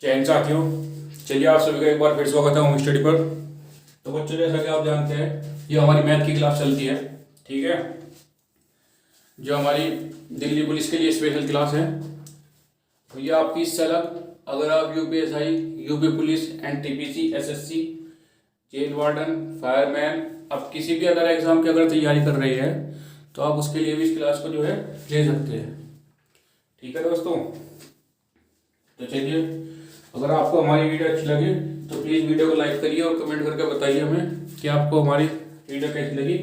जय हिंद साथियों। चलिए आप सभी का एक बार फिर स्वागत है होम स्टडी पर। तो बच्चों जैसा कि आप जानते हैं ये हमारी मैथ की क्लास चलती है, ठीक है, जो हमारी दिल्ली पुलिस के लिए स्पेशल क्लास है। तो ये आपकी इससे अलग, अगर आप UPSI, UP police, NTPC, SSC, jail warden, fireman, अब किसी भी अदर एग्जाम की अगर तैयारी कर रही है तो आप उसके लिए भी इस क्लास को जो है ले सकते हैं, ठीक है दोस्तों। तो चलिए, अगर आपको हमारी वीडियो अच्छी लगे तो प्लीज़ वीडियो को लाइक करिए और कमेंट करके बताइए हमें कि आपको हमारी वीडियो कैसी लगी।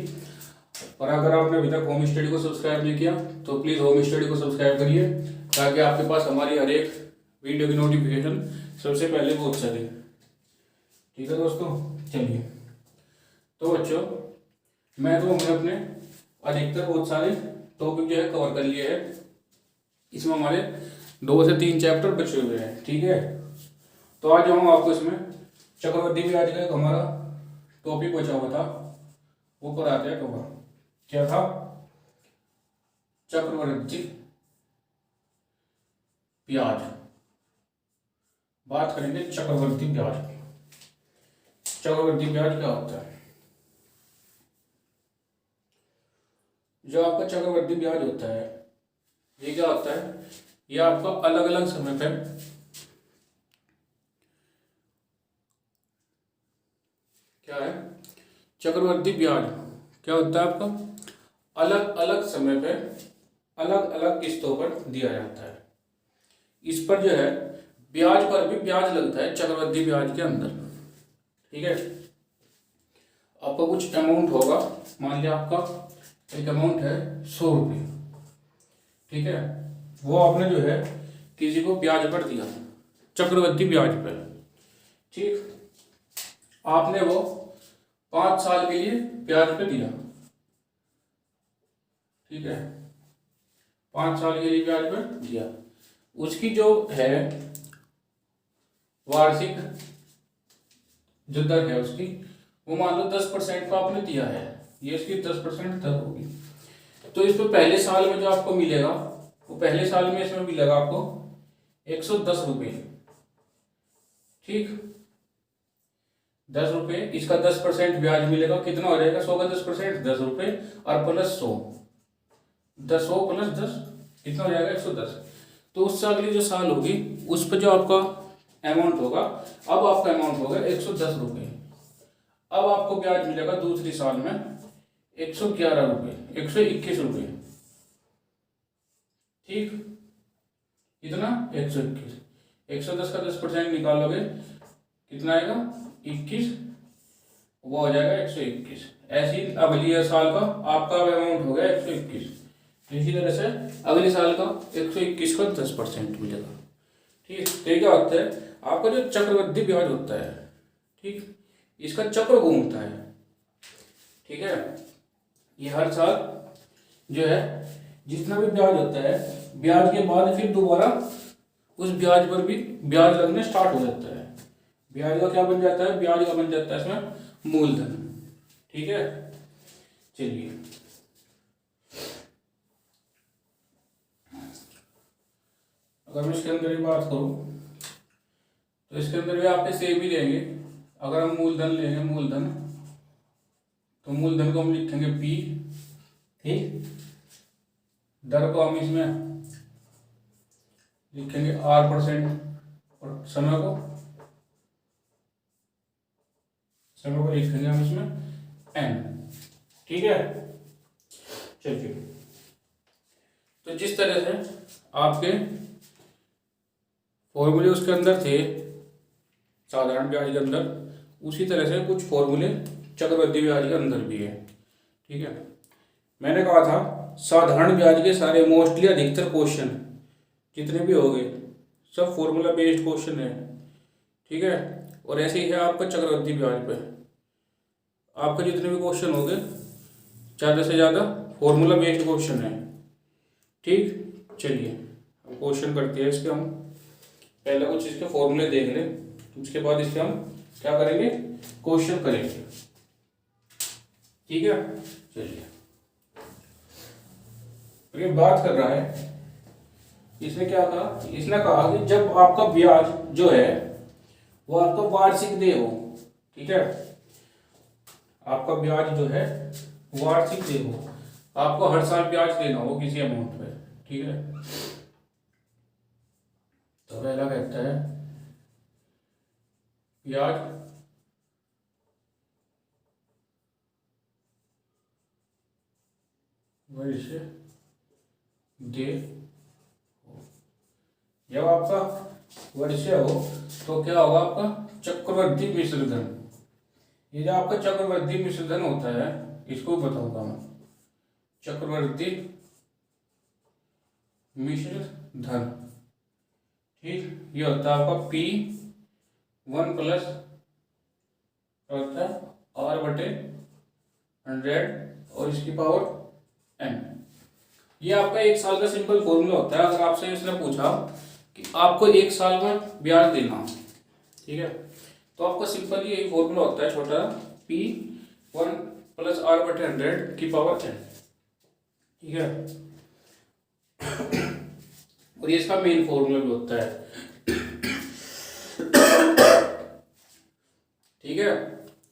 और अगर आपने अभी तक होम स्टडी को सब्सक्राइब नहीं किया तो प्लीज़ होम स्टडी को सब्सक्राइब करिए, ताकि आपके पास हमारी हर एक वीडियो की नोटिफिकेशन सबसे पहले पहुँच सके, ठीक है दोस्तों। चलिए, तो बच्चों हमने अपने अधिकतर बहुत सारे टॉपिक जो है कवर कर लिए हैं। इसमें हमारे 2 से 3 चैप्टर बचे हुए हैं, ठीक है। तो आज हम आपको इसमें चक्रवृद्धि ब्याज का एक हमारा टॉपिक बचा हुआ था वो पढ़ाते हैं। कवर क्या था? चक्रवृद्धि ब्याज। बात करेंगे चक्रवृद्धि ब्याज। चक्रवृद्धि ब्याज क्या होता है? जो आपका चक्रवृद्धि ब्याज होता है ये क्या होता है? ये आपका अलग अलग समय पे क्या है? चक्रवृद्धि ब्याज क्या होता है? आपका अलग अलग समय पे अलग अलग किस्तों पर दिया जाता है। इस पर जो है ब्याज पर भी ब्याज लगता है चक्रवृद्धि ब्याज के अंदर, ठीक है। आपका कुछ अमाउंट होगा, मान लिया आपका एक अमाउंट है 100 रुपये, ठीक है। वो आपने जो है किसी को ब्याज पर दिया, चक्रवृद्धि ब्याज पर, ठीक। आपने वो 5 साल के लिए ब्याज पे दिया, ठीक है, 5 साल के लिए ब्याज पर दिया। उसकी जो है वार्षिक जो दर है उसकी, वो मान लो 10% का आपने दिया है, ये इसकी 10% दर होगी। तो इस पे पहले साल में जो आपको मिलेगा वो पहले साल में इसमें मिलेगा आपको 110 रुपये, ठीक। 10 रुपये, इसका 10% ब्याज मिलेगा, कितना हो जाएगा? 100 का 10%, 10 रुपये, और प्लस 100, 100 प्लस 10 कितना हो जाएगा? 110। तो उससे अगली जो साल होगी उस पर जो आपका अमाउंट होगा, अब आपका अमाउंट होगा 110 रुपये। अब आपको ब्याज मिलेगा दूसरी साल में 111 रुपये, 121 रुपये, ठीक। कितना? 121। 110 का 10% निकालोगे कितना आएगा? 21, वो हो जाएगा 121। ऐसी अगली साल का आपका अमाउंट हो गया 121। इसी तरह से अगले साल का 121 का 10% मिलेगा, ठीक। तो क्या होता है? आपका जो चक्रवृद्धि ब्याज होता है, ठीक, इसका चक्र घूमता है, ठीक है। ये हर साल जो है जितना भी ब्याज होता है, ब्याज के बाद फिर दोबारा उस ब्याज पर भी ब्याज लगने स्टार्ट हो जाता है। ब्याज का क्या बन जाता है? ब्याज का बन जाता है इसमें मूलधन, ठीक है। चलिए, अगर मैं इसके अंदर ही बात करूं तो इसके अंदर भी आपके सेम ही रहेंगे। अगर हम मूलधन लेंगे, मूलधन, तो मूलधन को हम लिखेंगे P, ठीक। दर को हम इसमें लिखेंगे R%, और समय को लिखेंगे हम इसमें N, ठीक है। चलिए, तो जिस तरह से आपके फॉर्मूले उसके अंदर थे साधारण ब्याज के अंदर, उसी तरह से कुछ फॉर्मूले चक्रवृद्धि ब्याज के अंदर भी है, ठीक है। मैंने कहा था साधारण ब्याज के सारे मोस्टली अधिकतर क्वेश्चन जितने भी हो गए सब फॉर्मूला बेस्ड क्वेश्चन है, ठीक है। और ऐसे ही है आपका चक्रवृद्धि ब्याज पे, आपके जितने भी क्वेश्चन हो गए ज़्यादा से ज़्यादा फॉर्मूला बेस्ड क्वेश्चन है, ठीक। चलिए, अब क्वेश्चन करते हैं इसके। हम पहले कुछ इसके फॉर्मूले देख लें, उसके बाद इसके हम क्या करेंगे? क्वेश्चन करेंगे, ठीक है। चलिए, ये बात कर रहा है इसने क्या कहा, इसने कहा कि जब आपका ब्याज जो है वो आपका वार्षिक देय हो, ठीक है, आपका ब्याज जो है वार्षिक देय हो, आपको हर साल ब्याज देना हो किसी अमाउंट पे, ठीक है। तो पहला कहता है ब्याज वर्ष देय हो। जब आपका वर्ष हो तो क्या होगा, आपका चक्रवर्ती मिश्र धन। ये जो आपका चक्रवर्ती मिश्र धन होता है इसको बताऊंगा मैं, चक्रवर्ती मिश्र धन, ठीक। ये होता है आपका P1 प्लस होता है R/100 और इसकी पावर n। ये आपका एक साल का सिंपल फॉर्मूला होता है। अगर आपसे इसने पूछा कि आपको एक साल में ब्याज देना, ठीक है, तो आपका सिंपल ये फॉर्मूला होता है छोटा P1 प्लस R/100 की पावर n, ठीक है। और ये इसका मेन फॉर्मूला भी होता है, ठीक है।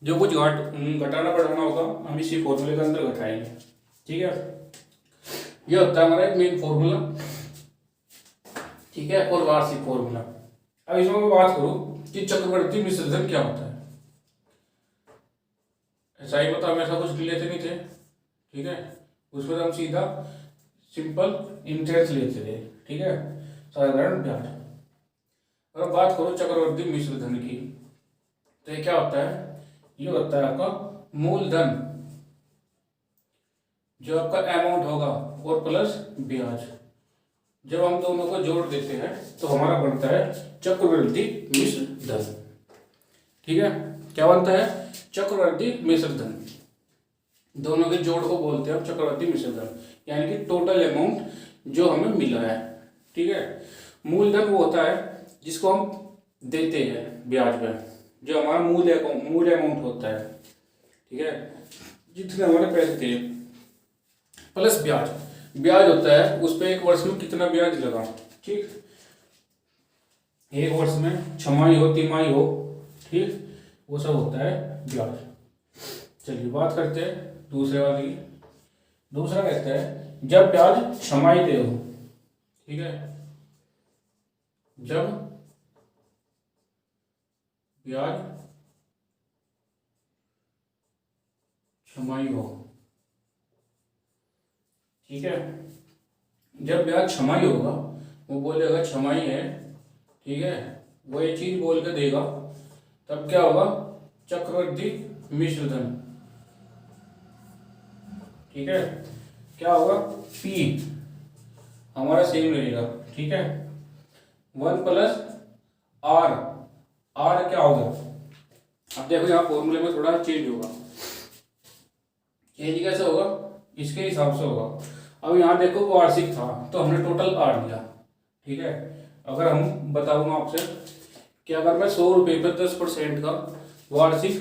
जो कुछ घटाना बढ़ाना होगा हम इसी फॉर्मूले के अंदर घटाएंगे, ठीक है। ये होता है हमारा एक मेन फॉर्मूला, ठीक है, और वार्षिक फॉर्मूला। अब इसमें मैं बात करूं कि चक्रवर्ती मिश्र धन क्या होता है। ऐसा ही पता, हम ऐसा कुछ लेते नहीं थे, ठीक है, उसमें हम सीधा सिंपल इंटरेस्ट लेते थे, ठीक है, साधारण ब्याज। अगर बात करो चक्रवर्ती मिश्र धन की तो ये क्या होता है, ये होता है आपका मूलधन, जो आपका अमाउंट होगा, और प्लस ब्याज। जब हम दोनों को जोड़ देते हैं तो हमारा बनता है चक्रवर्ती मिश्र धन, ठीक है। क्या बनता है, चक्रवर्ती मिश्र धन। दोनों के जोड़ को बोलते हैं हम चक्रवर्ती मिश्र धन, यानी कि टोटल अमाउंट जो हमें मिला है, ठीक है। मूलधन वो होता है जिसको हम देते हैं ब्याज पे, जो हमारा मूल अमाउंट होता है, ठीक है, जितने हमारे पैसे थे, प्लस ब्याज। ब्याज होता है उस पर एक वर्ष में कितना ब्याज लगा, ठीक, एक वर्ष में छमाही हो तिमाही हो, ठीक, वो सब होता है ब्याज। चलिए बात करते हैं दूसरे वाले की। दूसरा कहता है जब ब्याज छमाही दे हो, ठीक है, जब ब्याज छमाही हो, ठीक है। जब ब्याज छमाही होगा, वो बोलेगा छमाही है, ठीक है, वो ये चीज बोल के देगा, तब क्या होगा, चक्रवर्ती मिश्र धन, ठीक है। क्या होगा, P हमारा सेम रहेगा, ठीक है, 1 प्लस R क्या होगा। अब देखो यहाँ फॉर्मूले में थोड़ा चेंज होगा, चेंज कैसे होगा, इसके हिसाब से होगा। अब यहाँ देखो वार्षिक था तो हमने टोटल R लिया, ठीक है। अगर हम बताऊँ आपसे कि अगर मैं 100 रुपये पर 10% का वार्षिक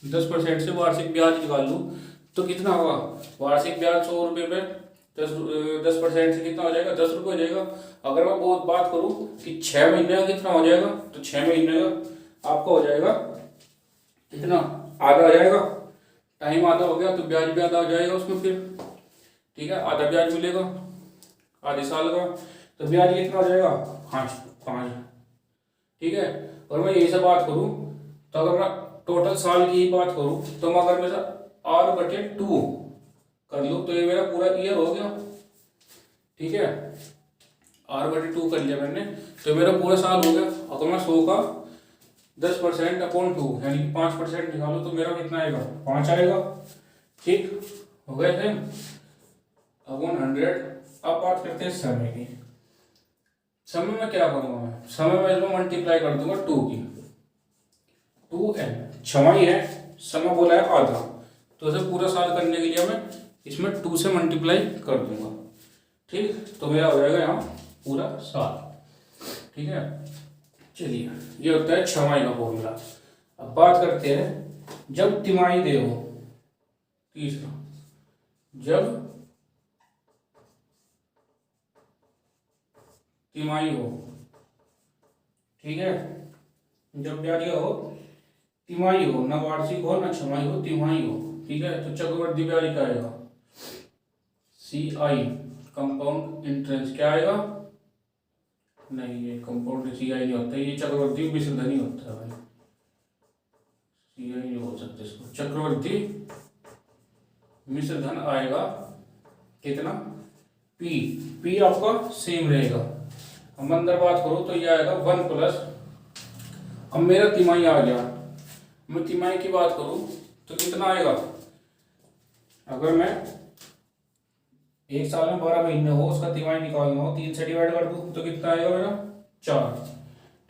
10% से वार्षिक ब्याज निकाल लूँ तो कितना होगा, वार्षिक ब्याज 100 रुपये पे 10% से कितना हो जाएगा, 10 रुपये हो जाएगा। अगर मैं बहुत बात करूँ कि 6 महीने का कितना हो जाएगा, तो 6 महीने का आपका हो जाएगा कितना, आधा हो जाएगा। टाइम आधा हो गया तो ब्याज भी आधा हो जाएगा उसमें फिर, ठीक है, आधा ब्याज मिलेगा आधे साल का, तो ब्याज कितना हो जाएगा, 5, ठीक है। और मैं यही से बात करूँ तो अगर मैं टोटल साल की ही बात करूँ तो मैं अगर मेरा R/2 कर लूँ तो ये मेरा पूरा ईयर हो गया, ठीक है। R/2 कर लिया मैंने तो मेरा पूरा साल हो गया। अगर मैं 100 का 10% अपॉन 2 यानी कि 5% निकालो तो मेरा कितना आएगा, 5 आएगा, ठीक हो गए थे, अपॉन 100। अब बात करते हैं समय की। समय में क्या करूँगा मैं, समय में इसमें मल्टीप्लाई कर दूंगा 2 की, 2n छमाही है, समय बोला है आधा, तो इसे पूरा साल करने के लिए मैं इसमें 2 से मल्टीप्लाई कर दूंगा, ठीक, तो मेरा हो जाएगा यहाँ पूरा साल, ठीक है। चलिए ये होता है छमाही का फॉर्मूला। अब बात करते हैं जब तिमाही दे हो, तीसरा, जब तिमाही हो, ठीक है। जब ब्याज क्या हो, तिमाही हो, ना वार्षिक हो ना छमाही हो, तिमाही हो, ठीक है। तो चक्रवृद्धि ब्याज क्या आएगा, CI कंपाउंड इंटरेस्ट क्या आएगा, नहीं ये कंपाउंड CI नहीं होता, ये चक्रवृद्धि मिश्रधन ही होता है भाई, CI नहीं बोल सकते इसको। चक्रवृद्धि मिश्रधन आएगा कितना, P आपका सेम रहेगा। हम अंदर बात करूँ तो ये आएगा 1 प्लस, अब मेरा तिमाही आ गया, मैं तिमाही की बात करूँ तो कितना आएगा, अगर मैं एक साल में 12 महीने हो, उसका तिमाही निकालना हो, 3 से डिवाइड कर दूँ तो कितना आएगा मेरा 4,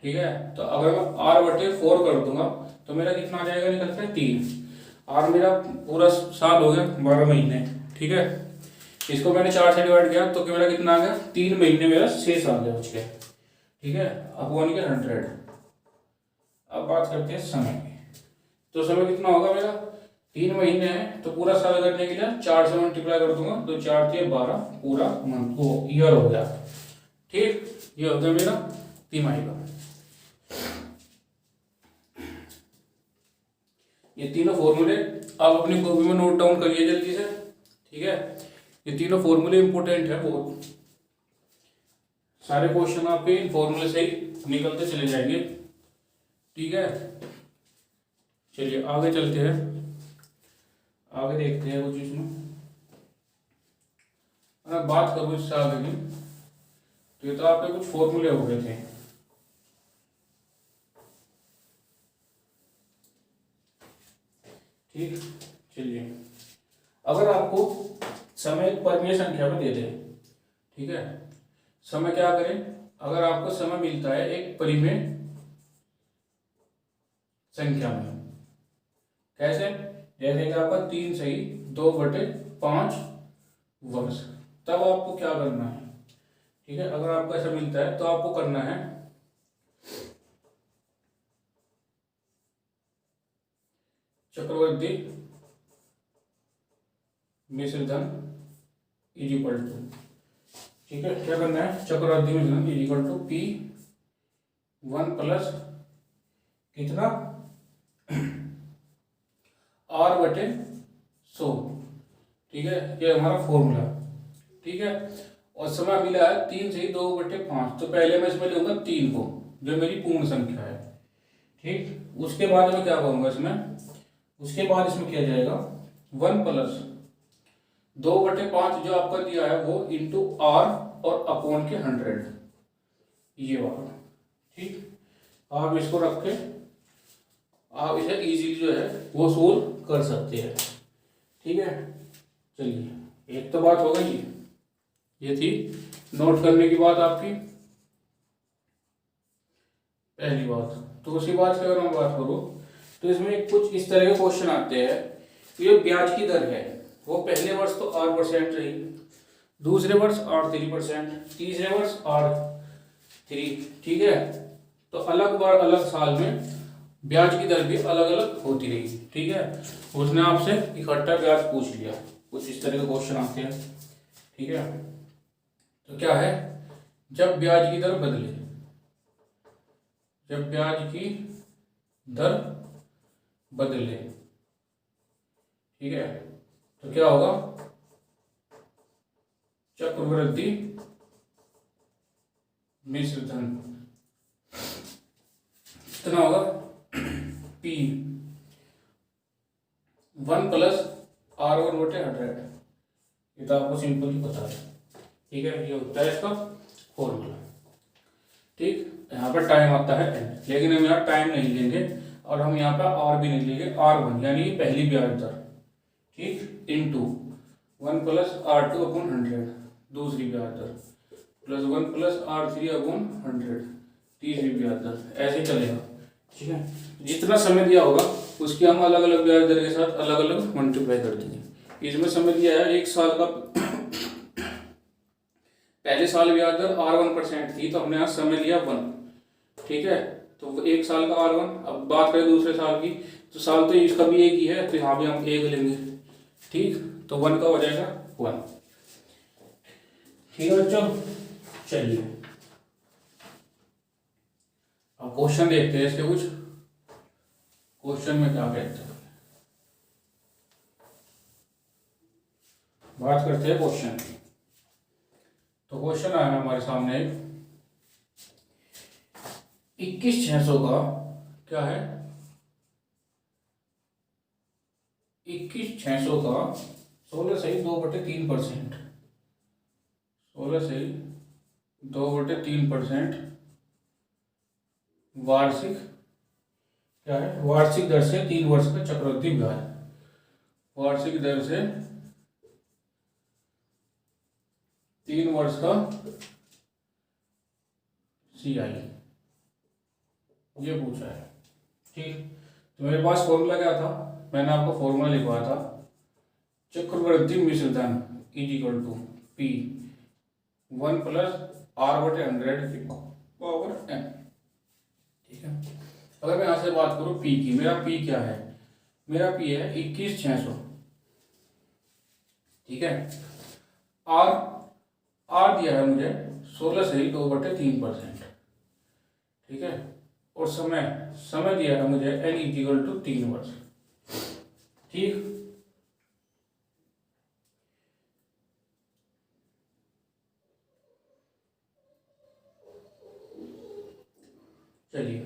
ठीक है। तो अगर मैं R/4 कर दूंगा तो मेरा कितना आ जाएगा, निकल के 3। R मेरा पूरा साल हो गया 12 महीने, ठीक है। इसको मैंने 4 से डिवाइड किया तो मेरा कितना आ गया, 3 महीने मेरा शेष आ गया बच गया, ठीक है। अपॉन के 100। अब बात करते हैं समय की, तो समय कितना होगा मेरा, 3 महीने है तो पूरा साल करने के लिए 4 से मल्टीप्लाई कर दूंगा तो 4 3 12 पूरा मंथ वो ईयर हो गया, ठीक। ये हो गया मेरा तिमाही का। ये तीनों फॉर्मूले आप अपनी कॉपी में नोट डाउन करिए जल्दी से, ठीक है। ये तीनों फॉर्मूले इंपोर्टेंट है बहुत, सारे क्वेश्चन आपके इन फॉर्मूले से ही निकलते चले जाएंगे, ठीक है। चलिए आगे चलते हैं, आगे देखते हैं कुछ इसमें। अगर बात करूँ इससे आगे की तो ये तो आपके कुछ फॉर्मूले हो गए थे, ठीक। चलिए अगर आपको समय एक परिमेय संख्या में दे दे, ठीक है, समय क्या करें, अगर आपको समय मिलता है एक परिमेय संख्या में, कैसे, जैसे कि आपका 3 सही 2/5 वर्ष, तब आपको क्या करना है, ठीक है। अगर आपको ऐसा मिलता है तो आपको करना है चक्रवृद्धि मिश्रधन इज इक्वल टू, ठीक है, क्या करना है, चक्रवृद्धि मिश्रधन is equal to P1 plus कितना R/100, ठीक है। ये हमारा फॉर्मूला, ठीक है। और समय मिला है 3 से 2/5, तो पहले मैं इसमें लूंगा 3 को जो मेरी पूर्ण संख्या है, ठीक। उसके बाद मैं क्या करूंगा इसमें, उसके बाद इसमें किया जाएगा 1 प्लस 2/5 जो आपका दिया है वो इंटू R और अपॉन के 100, ये वाला, ठीक। आप इसको रख के आप इसे इजीली जो है वो सोल्व कर सकते हैं, ठीक है। चलिए एक तो बात हो गई, ये थी नोट करने की बात आपकी पहली बात। तो उसी बात की अगर मैं बात करूँ तो इसमें कुछ इस तरह के क्वेश्चन आते हैं कि जो ब्याज की दर है वो पहले वर्ष तो 8% रही, दूसरे वर्ष 3%, तीसरे वर्ष 3, ठीक है। तो अलग बार अलग साल में ब्याज की दर भी अलग अलग होती रही, ठीक है। उसने आपसे इकट्ठा ब्याज पूछ लिया, कुछ इस तरह के क्वेश्चन आते हैं, ठीक है। तो क्या है, जब ब्याज की दर बदले, जब ब्याज की दर बदले, ठीक है, तो क्या होगा, चक्रवृद्धि मिश्रधन कितना होगा, P1 प्लस R/100, ये तो आपको सिंपल ही पता है, ठीक है। ये होता है इसका फॉर्मूला, ठीक। यहाँ पर टाइम आता है n, लेकिन हम यहाँ टाइम नहीं लेंगे और हम यहाँ पर R भी नहीं लेंगे, R1 यानी पहली ब्याज दर, ठीक, इंटू 1 प्लस R2/100 दूसरी ब्याज दर, प्लस 1 प्लस R3/100 तीसरी ब्याज दर, ऐसे चलेगा, ठीक है। जितना समय दिया होगा उसकी हम अलग अलग ब्याज दर के साथ अलग अलग मल्टीप्लाई कर देंगे। इसमें समय दिया है एक साल का, पहले साल ब्याज दर R1% थी तो हमने यहाँ समय लिया 1, ठीक है। तो एक साल का R1, अब बात करें दूसरे साल की तो साल तो इसका भी एक ही है, तो यहाँ भी हम एक लेंगे, ठीक। तो 1 का हो जाएगा 1, ठीक है बच्चों। चलिए अब क्वेश्चन देखते हैं इसके कुछ। क्वेश्चन में क्या कहते हैं, बात करते हैं क्वेश्चन की। तो क्वेश्चन आया हमारे सामने 21,600 का क्या है, 21,600 का 16/3%, 16/2/3% वार्षिक क्या है, वार्षिक दर से 3 वर्ष का चक्रवृद्धि ब्याज, वार्षिक दर से 3 वर्ष का CI, ये पूछा है। ठीक, तो मेरे पास फॉर्मूला क्या था, मैंने आपको फॉर्मूला लिखवाया था, चक्रवृद्धि मिश्र धन is equal to P 1 + R/100 की पावर n। ठीक है, अगर मैं यहाँ से बात करूँ P की, मेरा P क्या है, मेरा P है 21,600। ठीक है, R दिया है मुझे 16/2/3%। ठीक है, और समय दिया है मुझे n = 3 वर्ष। ठीक, चलिए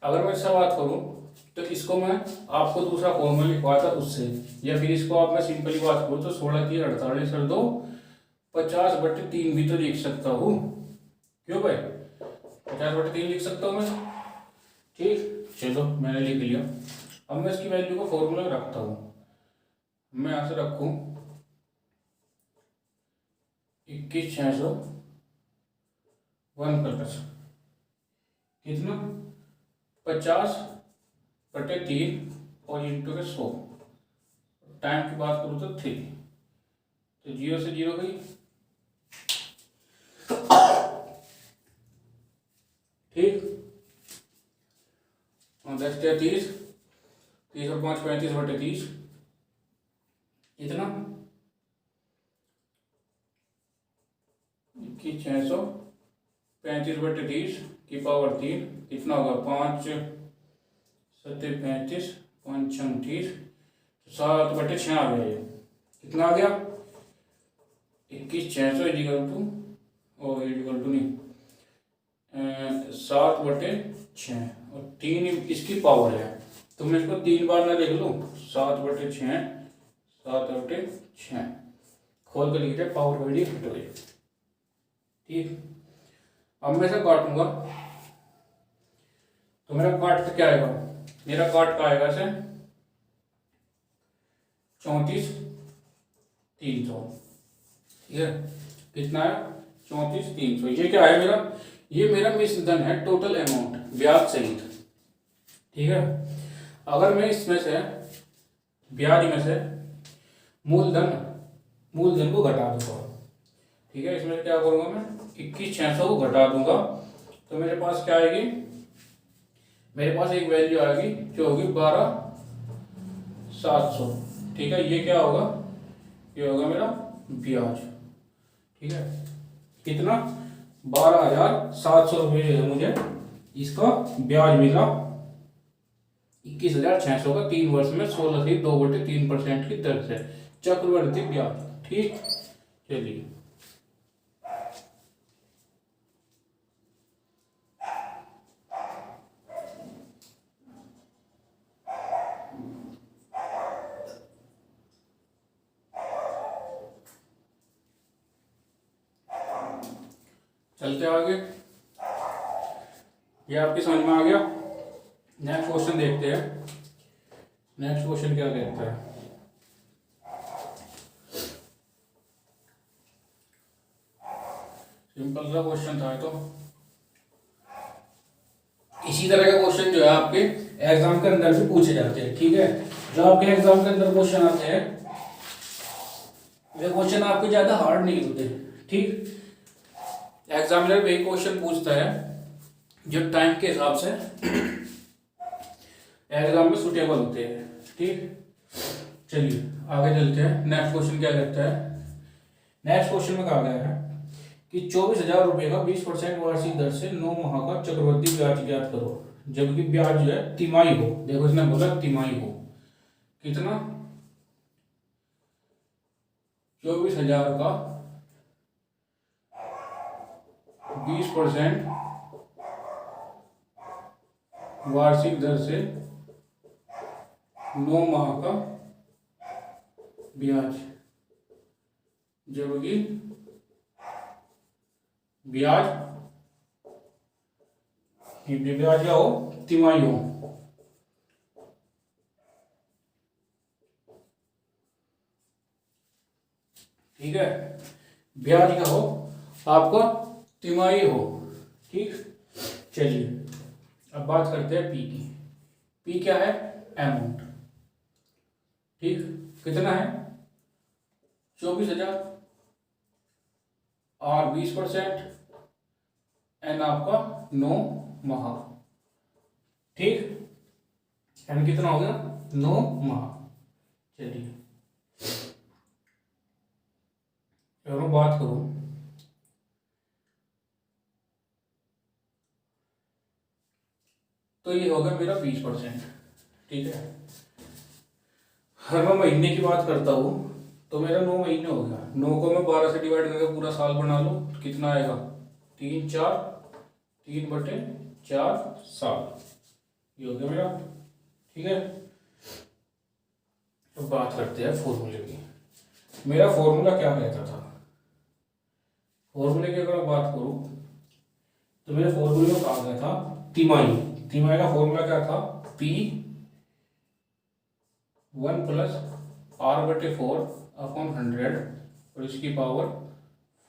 अगर मैं इससे बात करूं तो इसको मैं आपको दूसरा फॉर्मूला लिखवाया था उससे, या फिर इसको आप मैं सिंपली बात करूं तो 16×3 = 48 और 2 50/3 भी तो लिख सकता हूँ। क्यों भाई, 50/3 लिख सकता हूँ मैं। ठीक, चलो मैंने लिख लिया। अब मैं इसकी वैल्यू को फॉर्मूला में रखता हूँ। मैं यहाँ से रखूँ 21,600 1 + कितना 50/3 और इंटू के 100, टाइम की बात करूँ तो 3, तो 0 से 0 गई। ठीक, और 10 × 30, 30 और 5 35/30, कितना 21,600 35/30 की पावर 3, कितना होगा 5 × 7 = 35, 5 × 6 = 30, 7/6 आ गया। ये कितना आ गया 21,600 नहीं 7/6 और 3 इसकी पावर है, तो मैं इसको 3 बार ना लिख लूँ, 7/6 7/6 खोल कर लिख दिया, पावर वैल्यू फिट हो गई। ठीक, अब मैं इसे काटूंगा तो मेरा काट क्या आएगा, मेरा काट का आएगा से 34,300। ठीक है, कितना है 34,300। ये क्या है मेरा, ये मेरा मिश्र धन है, टोटल अमाउंट ब्याज सहित। ठीक है, अगर मैं इसमें से ब्याज में से मूलधन को घटा दूंगा। ठीक है, इसमें क्या करूंगा मैं 21,600 को घटा दूंगा, तो मेरे पास क्या आएगी, मेरे पास एक वैल्यू आएगी जो होगी 12,700। ठीक है, ये क्या होगा, ये होगा मेरा ब्याज। ठीक है, कितना 12,700 रुपये मुझे इसका ब्याज मिला 21,600 का 3 वर्ष में 16/2/3% की दर से चक्रवृद्धि ब्याज। ठीक, चलिए चलते आगे, ये आपकी समझ में आ गया। नेक्स्ट क्वेश्चन देखते हैं, नेक्स्ट क्वेश्चन क्या कहता है। सिंपल सा क्वेश्चन था, तो इसी तरह का क्वेश्चन जो है आपके एग्जाम के अंदर भी पूछे जाते हैं। ठीक है, जो आपके एग्जाम के अंदर क्वेश्चन आते हैं वे क्वेश्चन आपके ज्यादा हार्ड नहीं होते। ठीक, एग्जामिनर वही क्वेश्चन पूछता है जो टाइम के हिसाब से एग्जाम में सुटेबल होते हैं। ठीक, चलिए आगे चलते हैं। नेक्स्ट क्वेश्चन क्या कहता है, नेक्स्ट क्वेश्चन में कहा गया है कि 24,000 रुपये का 20% वार्षिक दर से 9 माह का चक्रवृद्धि ब्याज ज्ञात करो, जबकि ब्याज जो है तिमाही हो। देखो इसने बोला तिमाही हो। कितना? 24,000 का 20% वार्षिक दर से 9 माह का ब्याज, जबकि ब्याज क्या हो? तिमाही हो। ठीक है, ब्याज क्या हो आपका? तिमाही हो। ठीक, चलिए अब बात करते हैं पी की। पी क्या है? अमाउंट। ठीक, कितना है? 24,000 और 20% एन आपका 9 माह। ठीक, एन कितना हो गया? 9 माह। चलिए अगर मैं बात करूं तो ये होगा मेरा 20%। ठीक है, हर मैं महीने की बात करता हूँ तो मेरा 9 महीने हो गया। 9 को मैं 12 से डिवाइड करके पूरा साल बना लूँ तो कितना आएगा? 3/4 साल, ये हो गया मेरा। ठीक है, तो बात करते हैं फॉर्मूले की। मेरा फॉर्मूला क्या कहता था? फॉर्मूले की अगर मैं बात करूँ तो मेरे फॉर्मूले में कहा गया था तिमाही। तिमाही का फॉर्मूला क्या था? P1 + R/4/100 और इसकी पावर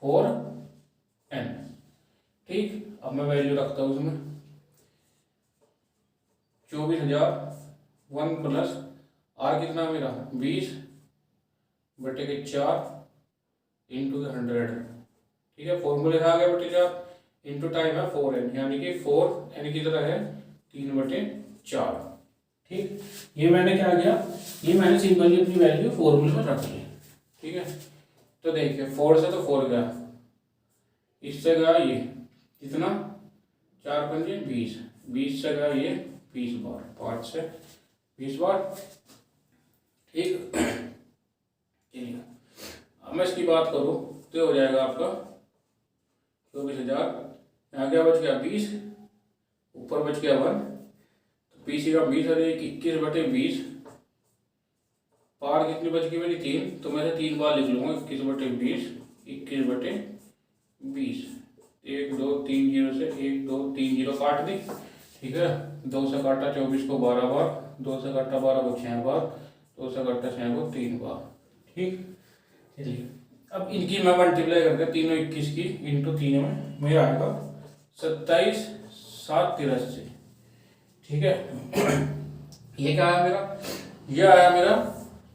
4n। ठीक, अब मैं वैल्यू रखता हूँ उसमें 24,000 1 + R कितना मेरा? 20/4 इंटू 100। ठीक है, फॉर्मूले से आ गया 4 इंटू टाइम है 4n, यानी कि 4n की तरह है 3/4। ठीक, ये मैंने क्या किया? ये मैंने सिंपली अपनी वैल्यू फॉर्मूले में रख ली। ठीक है, तो देखिए 4 से तो 4 गया, इससे गया ये कितना? 4 पंजे 20, 20 से गया ये 20 बार, 5 से 20 बार। ठीक, चलिए अब मैं इसकी बात करूँ तो हो जाएगा आपका 24,000, यहाँ क्या बच गया? 20, ऊपर बच गया 1, तो पीसी का 20 और 21/20। पार कितनी बच गई मेरी? 3, तो मैं 3 बार लिख लूँगा 21/20, 21/20। 1 2 3 0 से 1 2 3 0 काट दी। ठीक है, 2 से काटा 24 को 12 बार, 2 से काटा 12 को 6 बार, 2 से काटा 6 को 3 बार। ठीक, चलिए अब इनकी मैं मल्टीप्लाई करके तीनों 21 की इंटू 3 में मेरा आएगा 27 7 83। ठीक है, ये क्या आया मेरा? ये आया मेरा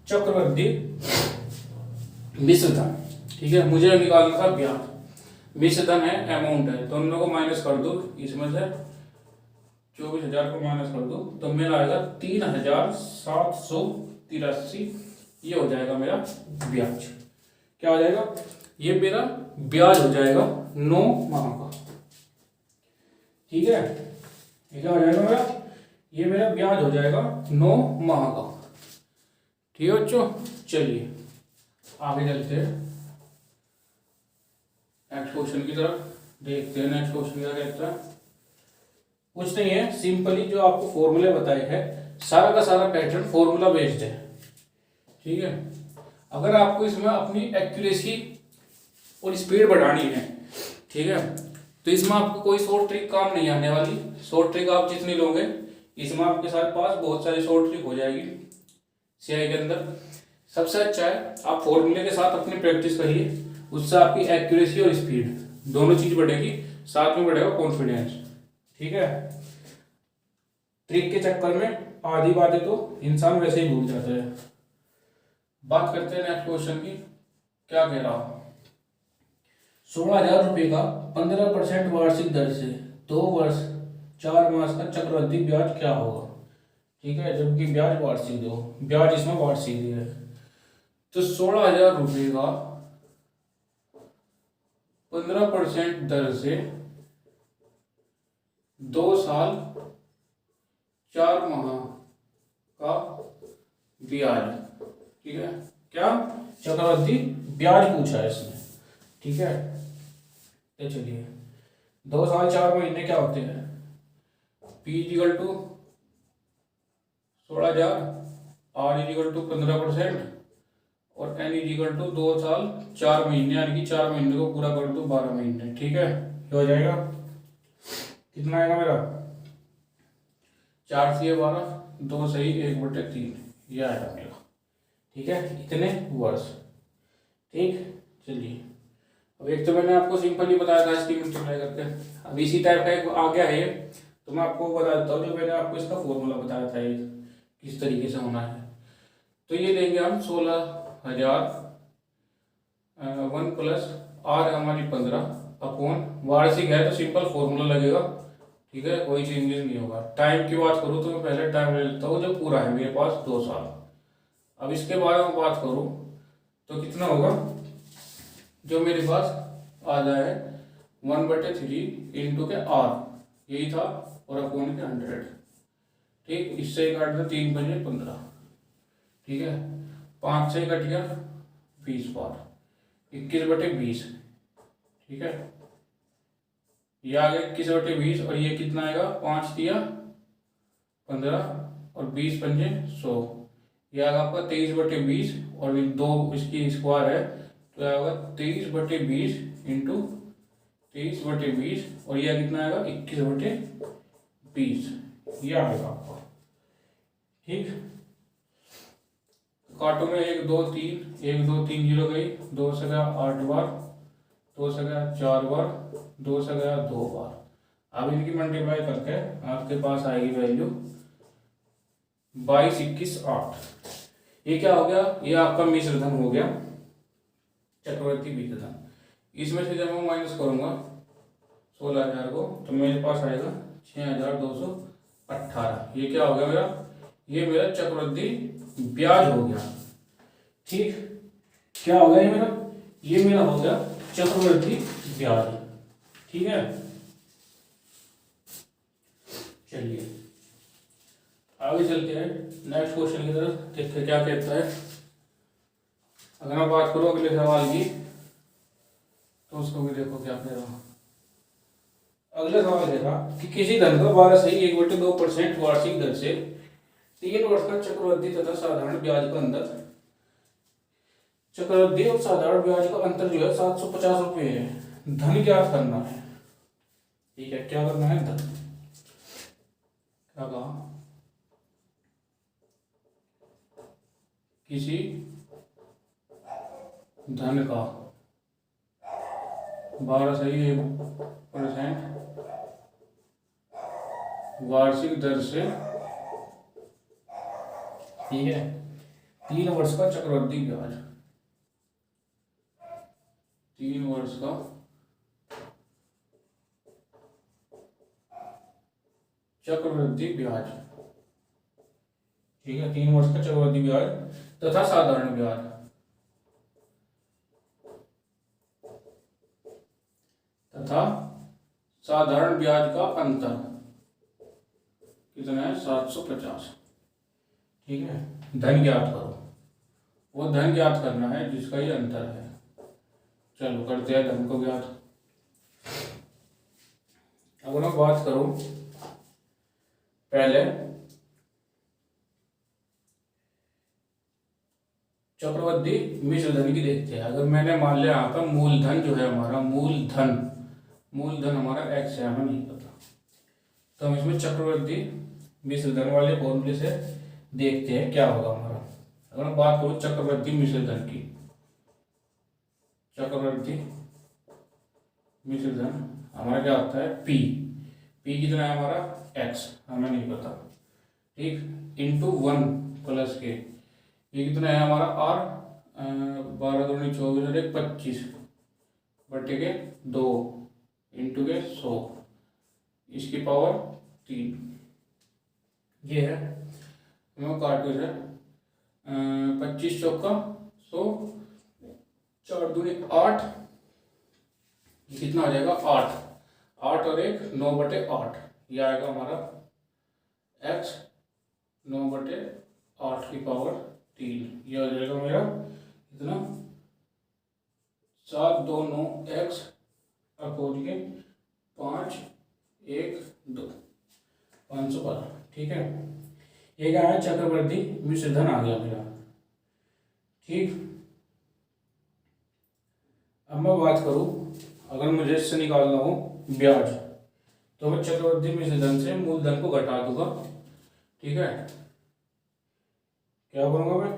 चक्रवृद्धि मिश्र धन। ठीक है, मुझे निकालना था ब्याज। मिश्र धन है, अमाउंट है, तो दोनों को माइनस कर दो। इसमें से 24,000 को माइनस कर दो तो मेरा आएगा 3,783। ये हो जाएगा मेरा ब्याज। क्या हो जाएगा? ये मेरा ब्याज हो जाएगा 9 माह का। ठीक है, ये क्या हो जाएगा मेरा? ये मेरा ब्याज हो जाएगा 9 माह का। ठीक है बच्चों, चलिए आगे चलते हैं नेक्स्ट क्वेश्चन की तरफ। देखते हैं नेक्स्ट क्वेश्चन क्या कहता है। कुछ नहीं है, सिंपली जो आपको फॉर्मूले बताए हैं सारा का सारा पैटर्न फॉर्मूला बेस्ड है। ठीक है, अगर आपको इसमें अपनी एक्यूरेसी और स्पीड बढ़ानी है, ठीक है, तो इसमें आपको कोई शॉर्ट ट्रिक काम नहीं आने वाली। शॉर्ट ट्रिक आप जितनी लोगे इसमें आपके साथ पास बहुत सारी शॉर्ट ट्रिक हो जाएगी सीआई के अंदर। सबसे अच्छा है आप फॉर्मूले के साथ अपनी प्रैक्टिस करिए, उससे आपकी एक्यूरेसी और स्पीड दोनों चीज बढ़ेगी, साथ में बढ़ेगा कॉन्फिडेंस। ठीक है, ट्रिक के चक्कर में आधी बातें तो इंसान वैसे ही भूल जाता है। बात करते हैं नेक्स्ट क्वेश्चन की। क्या कह रहा हूं? 16,000 रुपये का 15% वार्षिक दर से 2 वर्ष 4 मास का चक्रवृद्धि ब्याज क्या होगा? ठीक है, जबकि ब्याज वार्षिक दो, ब्याज इसमें वार्षिक दिया है। तो 16,000 रुपये का 15% वार्षिक दर से 2 वर्ष 4 मास का चक्रवृद्धि ब्याज क्या होगा? ठीक है, जबकि ब्याज वार्षिक दो, ब्याज इसमें वार्षिक है। तो 16,000 रुपये का 15% वार्षिक दर से 2 वर्ष 4 मास का चक्रवृद्धि ब्याज क्या होगा? ठीक है, जबकि ब्याज वार्षिक दिया है। तो 15% दर से 2 साल 4 माह का ब्याज। ठीक है, क्या चक्रवृद्धि ब्याज पूछा है इसने। ठीक है, तो चलिए 2 साल 4 महीने क्या होते हैं, P is equal to 16,000, R is equal to 15% और N इजिकल टू 2 साल 4 महीने, यानी कि 4 महीने को पूरा कर दो 12 महीने। ठीक है, ये हो जाएगा कितना आएगा मेरा, 4 से 12, 2 सही 1/3, ये आएगा मेरा। ठीक है, इतने वर्ष। ठीक, चलिए अब एक तो मैंने आपको सिंपली बताया था इसकी मल्टीप्लाई करके, अब इसी टाइप का एक आ गया है तो मैं आपको बता देता हूँ, जो मैंने आपको इसका फॉर्मूला बताया था ये किस तरीके से होना है। तो ये लेंगे हम 16,000 1 प्लस R हमारी 15 अपॉन वार्षिक है तो सिंपल फॉर्मूला लगेगा। ठीक है, कोई चेंजेस नहीं होगा। टाइम की बात करूँ तो मैं पहले टाइम ले लेता हूँ जो पूरा है मेरे पास 2 साल। अब इसके बारे में बात करूँ तो कितना होगा, जो मेरे पास आ जाए 1/3 इंटू के R, यही था, और अपॉन के 100। ठीक, इससे ही काट दो 3 × 5 = 15। ठीक है, 5 से कट गया 20 बार, 21/20। ठीक है, ये आ गया 21/20 और ये कितना आएगा, 5 दिया 15 और 20 पंजे 100, ये आएगा आपका 23/20 और 2 इसकी स्क्वायर है तो आएगा 23/20 इंटू 23/20 और यह कितना आएगा 21/20, ये आएगा आपका। ठीक, काटो में 1 2 3 1 2 3 0 गई, 2 से गया 8 बार, 2 से गया 4 बार, 2 से गया 2 बार। अब इनकी मल्टीप्लाई करके आपके पास आएगी वैल्यू 22 21 8। ये क्या हो गया, ये आपका मिश्र धन हो गया, चक्रवर्ती मिश्र धन। इसमें से जब मैं माइनस करूंगा 16,000 को तो मेरे पास आएगा 6,218। ये क्या हो गया मेरा, ये मेरा चक्रवृद्धि ब्याज हो गया। ठीक, क्या हो गया ये मेरा हो गया चक्रवृद्धि ब्याज। ठीक है, चलिए आगे चलते हैं नेक्स्ट क्वेश्चन की तरफ, देखते क्या कहता है। अगर मैं बात करूं अगले सवाल की तो उसको भी देखो क्या कह रहा हूं। अगला सवाल देखा कि किसी धन का 12 से 1/2% वार्षिक दर से 3 वर्ष का चक्रवृद्धि तथा साधारण ब्याज का अंतर, चक्रवृद्धि और साधारण ब्याज का अंतर जो है 750 रुपये है। धन ज्ञात करना है। ठीक है, क्या करना है, धन। क्या कहा, किसी धन का 12 से 1% वार्षिक दर से, ठीक है, 3 वर्ष का चक्रवृद्धि ब्याज, 3 वर्ष का चक्रवृद्धि ब्याज। ठीक है, 3 वर्ष का चक्रवृद्धि ब्याज तथा साधारण ब्याज, तथा साधारण ब्याज का अंतर कितना है, 750। ठीक है, धन ज्ञात करो, वो धन ज्ञात करना है जिसका ये अंतर है। चलो करते हैं धन को ज्ञात। अगर मैं बात करूं पहले चक्रवृद्धि मिश्र धन की देखते हैं। अगर मैंने मान लिया यहाँ पर मूलधन जो है हमारा, मूलधन हमारा x है, हमें नहीं पता, तो हम इसमें चक्रवृद्धि मिश्र धन वाले फॉर्मूले से देखते हैं क्या होगा हमारा। अगर मैं बात करूं चक्रवृद्धि मिश्र धन की, चक्रवृद्धि मिश्र धन हमारा क्या होता है, p कितना है हमारा, x हमें नहीं पता। ठीक, इंटू 1 प्लस के, ये कितना है हमारा r, 12 दूनी 24 और 1 25 बटे के 2 इंटू के 100, इसकी पावर 3, ये है। मैं काटू है 25 चौका 100, 4 दूनी 8, ये कितना हो जाएगा 8, 8 और 1 9/8, ये आएगा हमारा x 9/8 की पावर 3, ये हो जाएगा मेरा इतना 7 2 9 x अपोज के 5 1 2 512। ठीक है, ये क्या है चक्रवर्ती मिश्र धन आ गया मेरा। ठीक, अब मैं बात करूं, अगर मुझे इससे निकालना हो ब्याज तो मैं चक्रवर्ती मिश्र धन से मूलधन को घटा दूंगा। ठीक है, क्या करूंगा मैं,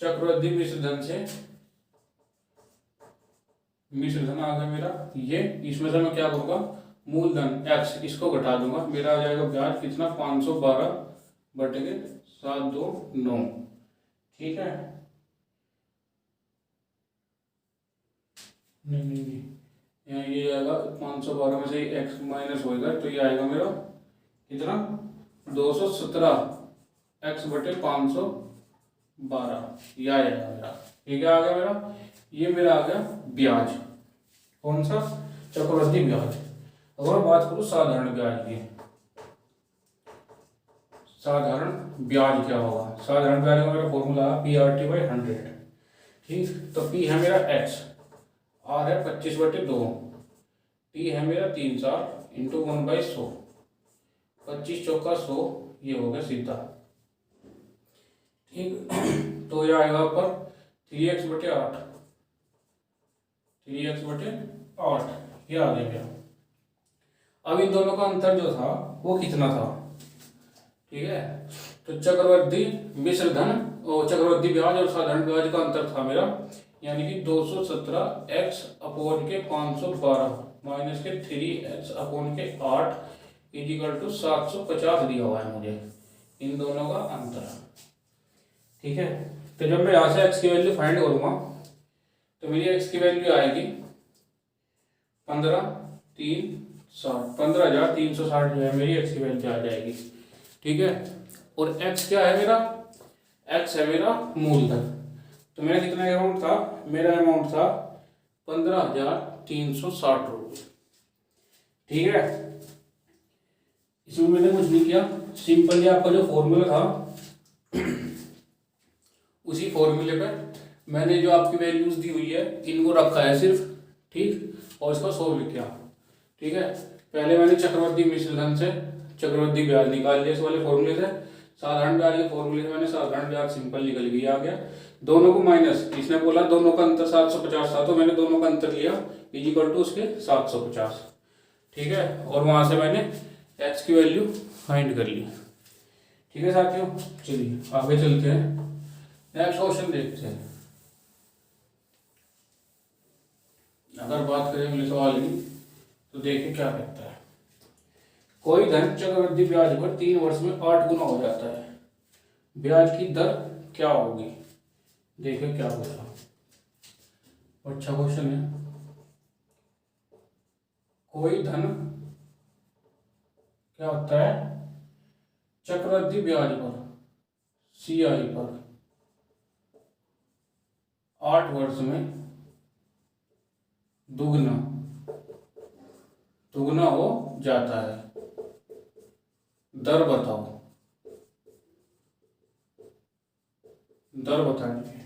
चक्रवर्ती मिश्र धन से मिश्र धन आ गया मेरा ये, इसमें से मैं क्या करूंगा मूलधन x इसको घटा दूंगा, मेरा आ जाएगा ब्याज कितना 512/729। ठीक है, नहीं यहाँ ये आएगा 512 में से x माइनस होएगा तो ये आएगा मेरा कितना 217x/512, ये आएगा मेरा। ये क्या आ गया मेरा, ये मेरा आ गया ब्याज, कौन सा चक्रवृद्धि ब्याज। अगर मैं बात करूं साधारण ब्याज की, साधारण ब्याज क्या होगा, साधारण ब्याज का मेरा फॉर्मूला PRT/100। ठीक, तो P है मेरा x, R है 25/2, T है मेरा 3 4 इंटू 1/100, 25 चौका 100, ये हो गया सीधा। ठीक, तो ये आएगा ऊपर 3x/8, 3x/8, ये आ गया। अब इन दोनों का अंतर जो था वो कितना था। ठीक है, तो चक्रवर्ती मिश्र धन और चक्रवर्ती ब्याज और साधारण ब्याज का अंतर था मेरा, यानी कि 217x अपोन के 512 माइनस के 3x अपोन के 8 इजिकल टू 750 दिया हुआ है मुझे, इन दोनों का अंतर। ठीक है, तो जब मैं यहाँ से x की वैल्यू फाइंड करूँगा तो मेरी x की वैल्यू आएगी 15,360 जो है मेरी x की वैल्यू आ जाएगी। ठीक है, और x क्या है मेरा, x है मेरा मूलधन। तो मेरा कितना अमाउंट था, मेरा अमाउंट था 15,360 रुपये। ठीक है, इसमें मैंने कुछ नहीं किया, सिंपली आपका जो फॉर्मूला था उसी फॉर्मूले पे मैंने जो आपकी वैल्यूज दी हुई है इनको रखा है सिर्फ। ठीक, और इसको सोल्व किया। ठीक है, पहले मैंने चक्रवर्ती मिश्र धन से चक्रवर्ती ब्याज निकाल लिया इस वाले फॉर्मूले से, साधारण ब्याज के फॉर्मूले से मैंने साधारण ब्याज सिंपल निकल गया, आ गया। दोनों को माइनस, इसने बोला दोनों का अंतर 750 था तो मैंने दोनों का अंतर लिया इजिकल टू उसके 750। ठीक है, और वहां से मैंने x की वैल्यू फाइंड कर ली। ठीक है साथियों, चलिए आगे चलते हैं, नेक्स्ट क्वेश्चन देखते हैं। अगर बात करें अगले सवाल की तो देखिए क्या कहता है, कोई धन चक्रवृद्धि ब्याज पर 3 वर्ष में 8 गुना हो जाता है, ब्याज की दर क्या होगी। देखिए क्या होगा, अच्छा क्वेश्चन है। कोई धन क्या होता है चक्रवृद्धि ब्याज पर CI पर 8 वर्ष में दुगना हो जाता है, दर बताओ, दर बताइए।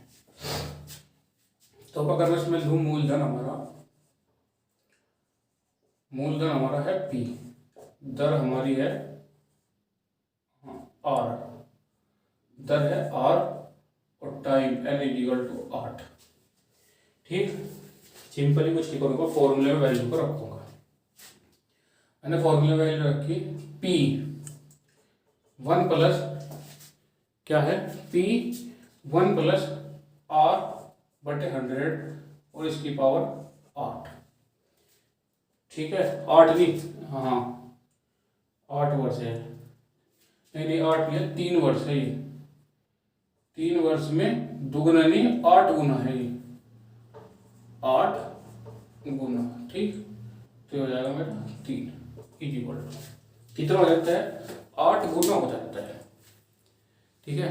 तो अगर मैं इसमें लूं मूलधन हमारा है P, दर हमारी है R, दर है R और टाइम N इक्वल टू 8। ठीक, सिंपली कुछ नहीं करूँगा, फॉर्मूले में वैल्यू को रखूंगा। मैंने फॉर्मूले में वैल्यू रखी P 1 प्लस क्या है, P 1 प्लस R/100 और इसकी पावर 8। ठीक है, 8 नहीं, हाँ 8 वर्ष है, नहीं 8 नहीं है, 3 वर्ष है ये, 3 वर्ष में दुगुना नहीं 8 गुना है ये, 8 गुना। ठीक, तो हो जाएगा मेरा 3 इक्वल कितना हो जाता है, 8 गुना हो जाता है। ठीक है,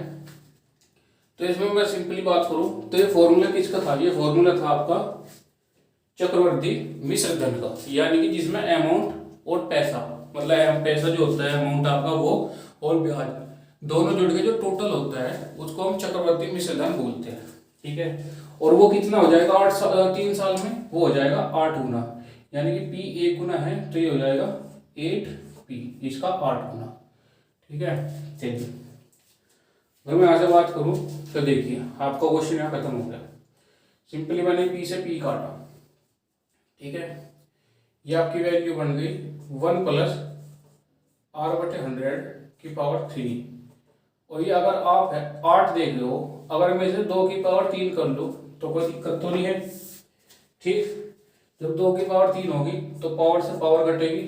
तो इसमें मैं सिंपली बात करूं तो ये फॉर्मूला किसका था, ये फॉर्मूला था आपका चक्रवर्ती मिश्र धन का, यानी कि जिसमें अमाउंट और पैसा, मतलब पैसा जो होता है अमाउंट आपका वो, और ब्याज दोनों जुड़ के जो टोटल होता है उसको हम चक्रवर्ती मिश्र धन बोलते हैं। ठीक है, और वो कितना हो जाएगा 3 साल में, वो हो जाएगा 8 गुना, यानी कि P 1 गुना है तो ये हो जाएगा 8P, इसका 8 गुना। ठीक है, चलिए अगर मैं यहाँ से बात करूँ तो देखिए आपका क्वेश्चन यहाँ खत्म हो गया। सिंपली मैंने P से P काटा। ठीक है, ये आपकी वैल्यू बन गई 1 प्लस R/100 की पावर 3। और ये अगर आप है 8 देख रहे हो, अगर मैं इसे 2 की पावर 3 कर लूँ तो कोई दिक्कत तो नहीं है। ठीक, जब 2 की पावर 3 होगी तो पावर से पावर घटेगी।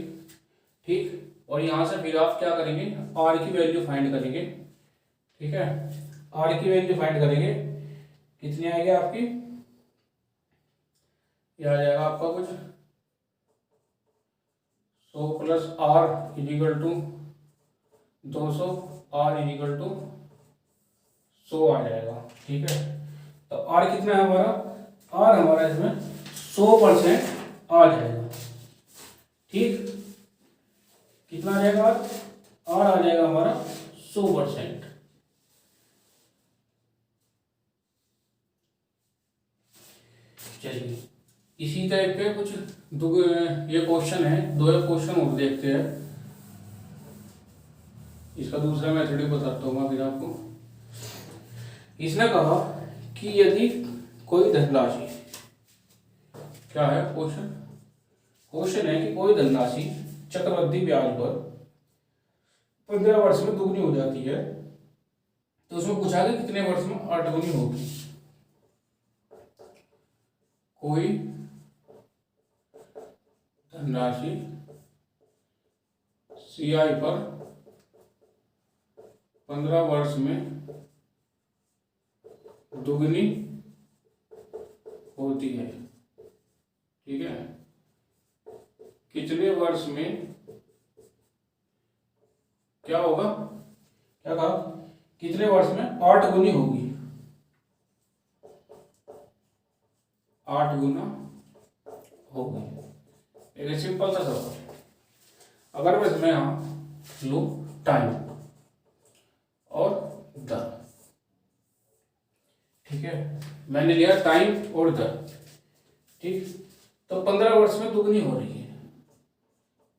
ठीक, और यहाँ से फिर आप क्या करेंगे, R की वैल्यू फाइंड करेंगे। ठीक है, R की वैल्यू फाइंड करेंगे, कितनी आएगी आपकी, यह आ जाएगा आपका कुछ 100 plus R is equal to 200, R is equal to 100 आ जाएगा। ठीक है, तो R कितना है हमारा, R हमारा इसमें 100% आ जाएगा। ठीक, कितना आ जाएगा R आ जाएगा हमारा 100%। चलिए इसी टाइप के कुछ ये क्वेश्चन है, 2 क्वेश्चन और देखते हैं। इसका दूसरा मेथड भी बताता हूँ मैं फिर आपको। इसने कहा कि यदि कोई धनराशि, क्या है क्वेश्चन, क्वेश्चन है कि कोई धनराशि चक्रवृद्धि ब्याज पर 15 वर्ष में दुगनी हो जाती है, तो उसमें पूछा कि कितने वर्ष में 8 गुनी होगी। कोई धनराशि CI पर 15 वर्ष में दुगनी होती है। ठीक है, कितने वर्ष में क्या होगा, क्या कहा, कितने वर्ष में 8 गुनी होगी, 8 गुना होगी। एक सिंपल सा सवाल। अगर मैं इसमें यहां लूं टाइम और दर, ठीक है, मैंने लिया टाइम और दर। ठीक, तो 15 वर्ष में दुगनी हो रही है,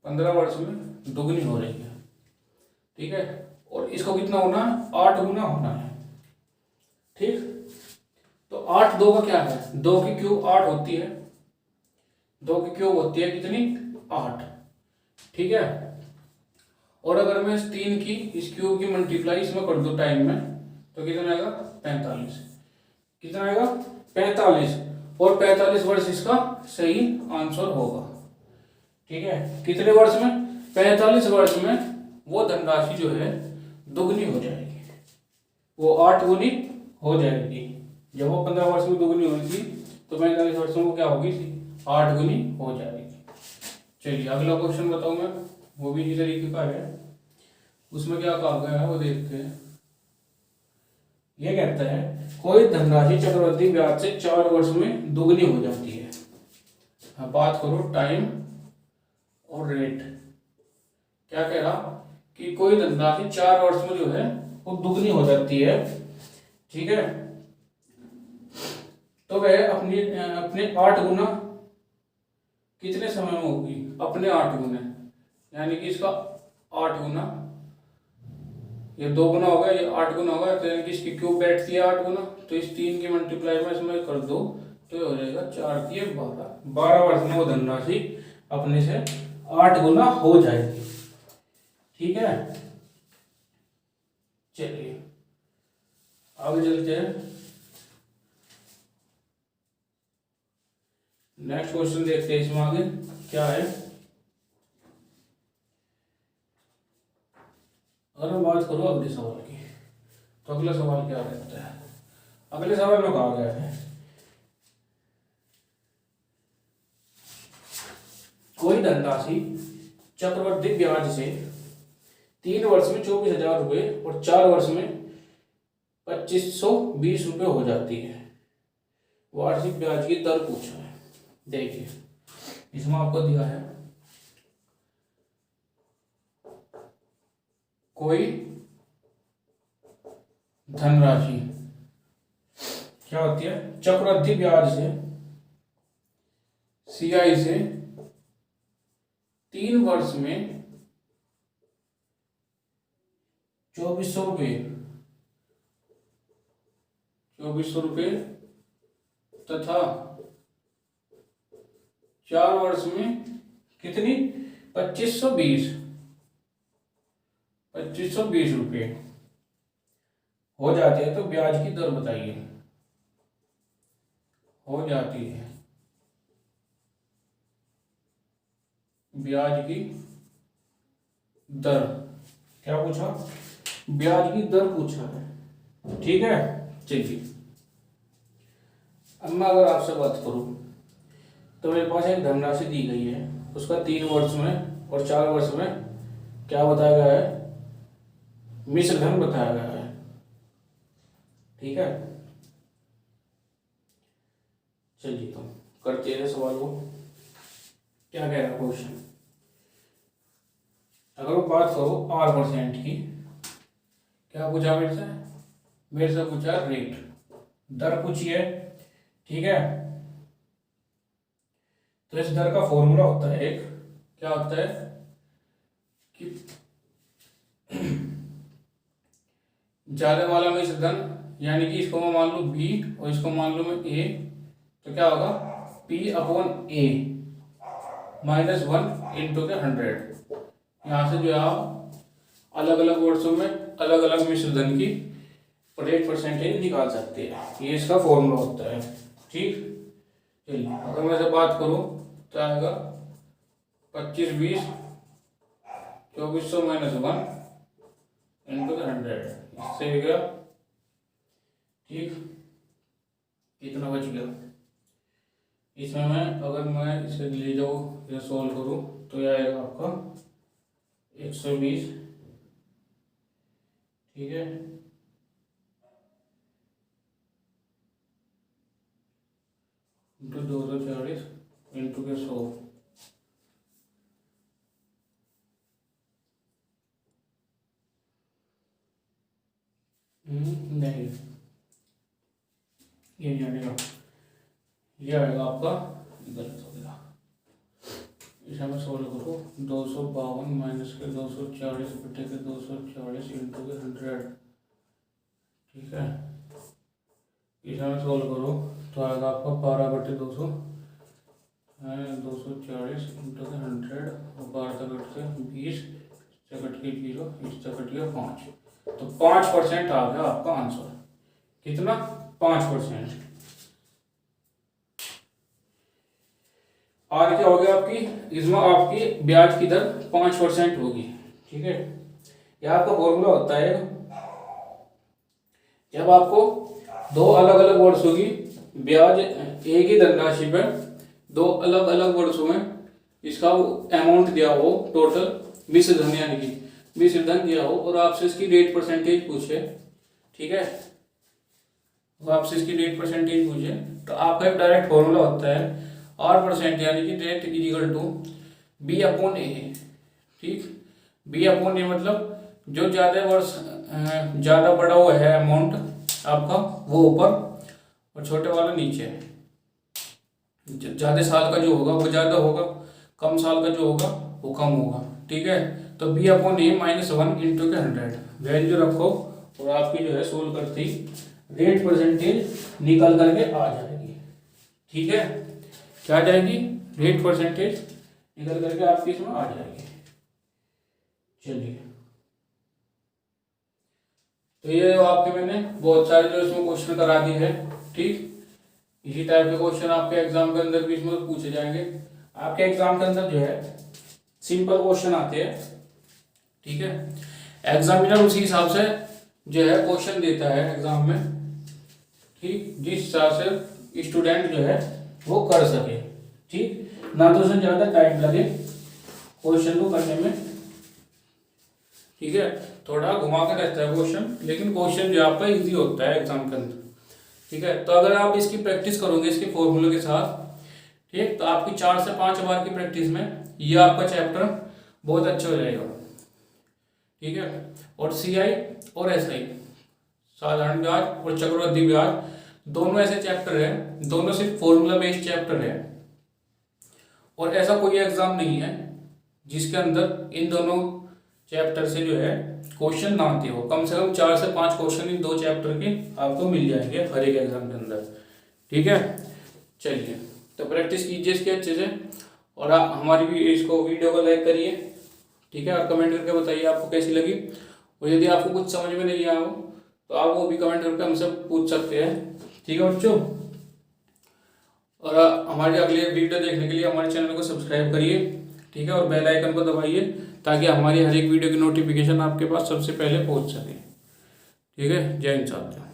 15 वर्ष में दुगनी हो रही है। ठीक है, और इसको कितना होना है, 8 गुना होना है। ठीक, तो 8 2 का क्या है, 2 की क्यूब 8 होती है, 2 की क्यूब होती है कितनी, 8। ठीक है, और अगर मैं इस 3 की इस क्यूब की मल्टीप्लाई इसमें कर दूं टाइम में, तो कितना आएगा 45। कितना आएगा 45, और 45 वर्ष इसका सही आंसर होगा। ठीक है, कितने वर्ष में, 45 वर्ष में वो धनराशि जो है दुगनी हो जाएगी, वो 8 गुनी हो जाएगी। जब वो 15 वर्ष में दुगनी हुई थी तो 45 वर्षों में क्या होगी, 8 गुनी हो जाएगी। चलिए अगला क्वेश्चन बताऊं मैं, वो भी इसी तरीके का है। उसमें क्या कहा गया है वो देखते हैं। ये कहता है कोई धनराशि चक्रवृद्धि ब्याज से 4 वर्ष में दुगनी हो जाती है। अब बात करो टाइम और रेट। क्या कह रहा कि कोई धनराशि 4 वर्ष में जो है वो दुगनी हो जाती है। ठीक है, तो वह अपने 8 गुना कितने समय में होगी, अपने 8 गुना, यानी कि इसका 8 गुना, ये 2 गुना होगा, ये 8 गुना होगा, तो यानी कि इसकी क्यूब बैठती है 8 गुना, तो इस 3 की मल्टीप्लाई में इसमें कर दो तो ये हो जाएगा 4 की 12 वर्ष में वो धनराशि अपने से 8 गुना हो जाएगी। ठीक है, चलिए आगे चलते हैं। नेक्स्ट क्वेश्चन देखते हैं इसमें आगे क्या है। अगर मैं बात करूं अगले सवाल की, तो अगला सवाल क्या रहता है। अगले सवाल में कहा गया है कोई धनराशि चक्रवृद्धि ब्याज से 3 वर्ष में 24,000 रुपये और 4 वर्ष में 2520 रुपये हो जाती है। वार्षिक ब्याज की दर पूछा है। देखिए इसमें आपको दिया है कोई धनराशि क्या होती है, चक्रवृद्धि ब्याज से सीआई से 3 वर्ष में 2400 रुपये तथा 4 वर्ष में कितनी 2520 रुपये हो जाते हैं। तो ब्याज की दर बताइए। हो जाती है ब्याज की दर, क्या पूछा, ब्याज की दर पूछा है, ठीक है। चलिए अब मैं अगर आपसे बात करूं तो मेरे पास एक धनराशि दी गई है, उसका 3 वर्ष में और 4 वर्ष में क्या बताया गया है, मिश्र धन बताया गया है, ठीक है। चलिए तो करते हैं सवाल को, क्या कह रहा है क्वेश्चन। अगर वो बात करो R% की, क्या पूछा मेरे से पूछा रेट, दर पूछी है, ठीक है। तो इस दर का फॉर्मूला होता है एक, क्या होता है कि ज्यादा वाला में धन, यानी कि इसको मैं मान लूँ B और इसको मान लूँ मैं A, तो क्या होगा P/A -1 इंटू के 100। यहाँ से जो है आप अलग अलग वर्षों में अलग अलग मिश्र धन की रेट परसेंटेज निकाल सकते हैं, ये इसका फॉर्मूला होता है, ठीक। चलिए अगर मैं से बात करूँ तो आएगा 2520 2400 -1 इंटू 100, इससे हो गया, ठीक। कितना बच गया इसमें, अगर मैं इसे ले जाऊँ या सोल्व करूँ तो यह आएगा आपका 120, ठीक है, इंटू 240 इंटू के 100, नहीं ये नहीं आएगा, ये आएगा आपका, गलत हो गया, इसे मैं सोल्व करूँ 252 माइनस के 240 बटे के 240 इंटू के 100, ठीक है। इसे मैं सोल्व करूँ तो आएगा आपका 12 बटे 200 240 इंटू के 100 और 12 से कट के 20 से कट के 0 इससे कट गया 5, तो 5% आ गया आपका आंसर। कितना 5%। और क्या हो गया आपकी, इसमें आपकी ब्याज की दर 5% होगी, ठीक है। यह आपका फॉर्मूला होता है, जब आपको 2 अलग अलग वर्षों की ब्याज एक ही धनराशि पर 2 अलग अलग वर्षों में इसका अमाउंट दिया हो, टोटल मिश्र धन यानी कि मिश्र धन दिया हो, और आपसे इसकी रेट परसेंटेज पूछे, ठीक है, वो आपसे इसकी रेट परसेंटेज पूछे, तो आपका एक डायरेक्ट फॉर्मूला होता है R% यानी कि रेट इक्वल टू B/A, ठीक। B/A मतलब जो ज़्यादा वर्ष ज़्यादा बड़ा हुआ है अमाउंट आपका वो ऊपर और छोटे वाला नीचे, ज़्यादा साल का जो होगा वो ज़्यादा होगा, कम साल का जो होगा वो कम होगा, ठीक है। तो B/A -1 इंटू के 100 वैल्यू रखो और आपकी जो है सोल्व करती रेट परसेंटेज निकल करके आ जाएगी, ठीक है। क्या आ जाएगी, रेट परसेंटेज निकल करके आपकी इसमें आ जाएगी। चलिए तो ये आपके मैंने बहुत सारे जो इसमें क्वेश्चन करा दिए हैं, ठीक। इसी टाइप के क्वेश्चन आपके एग्जाम के अंदर भी इसमें पूछे जाएंगे। आपके एग्जाम के अंदर जो है सिंपल क्वेश्चन आते हैं, ठीक है। एग्जामिनर उसी हिसाब से जो है क्वेश्चन देता है एग्जाम में, ठीक, जिस हिसाब से स्टूडेंट जो है वो कर सके, ठीक, ना तो उसमें ज़्यादा टाइम लगे क्वेश्चन को करने में, ठीक है। थोड़ा घुमा कर रहता है क्वेश्चन, लेकिन क्वेश्चन जो आपका इजी होता है एग्जाम के अंदर, ठीक है। तो अगर आप इसकी प्रैक्टिस करोगे इसके फॉर्मूले के साथ, ठीक। तो आपकी 4 से 5 बार की प्रैक्टिस में ये आपका चैप्टर बहुत अच्छा हो जाएगा, ठीक है। और CI और SI, साधारण ब्याज और चक्रवृद्धि ब्याज, दोनों ऐसे चैप्टर हैं, दोनों सिर्फ फॉर्मूला बेस्ड चैप्टर है। और ऐसा कोई एग्जाम नहीं है जिसके अंदर इन दोनों चैप्टर से जो है क्वेश्चन ना आते हो। कम से कम 4 से 5 क्वेश्चन इन 2 चैप्टर के आपको मिल जाएंगे हर एक एग्जाम के अंदर, ठीक है। चलिए, तो प्रैक्टिस कीजिए इसके अच्छे से, और आप हमारी भी इसको वीडियो को लाइक करिए, ठीक है। और कमेंट करके बताइए आपको कैसी लगी। और यदि आपको कुछ समझ में नहीं आया हो तो आप वो भी कमेंट करके हमसे पूछ सकते हैं, ठीक है बच्चों। और हमारे अगले वीडियो देखने के लिए हमारे चैनल को सब्सक्राइब करिए, ठीक है। और बेल आइकन को दबाइए ताकि हमारी हर एक वीडियो की नोटिफिकेशन आपके पास सबसे पहले पहुंच सके, ठीक है। जय हिंद साथियों।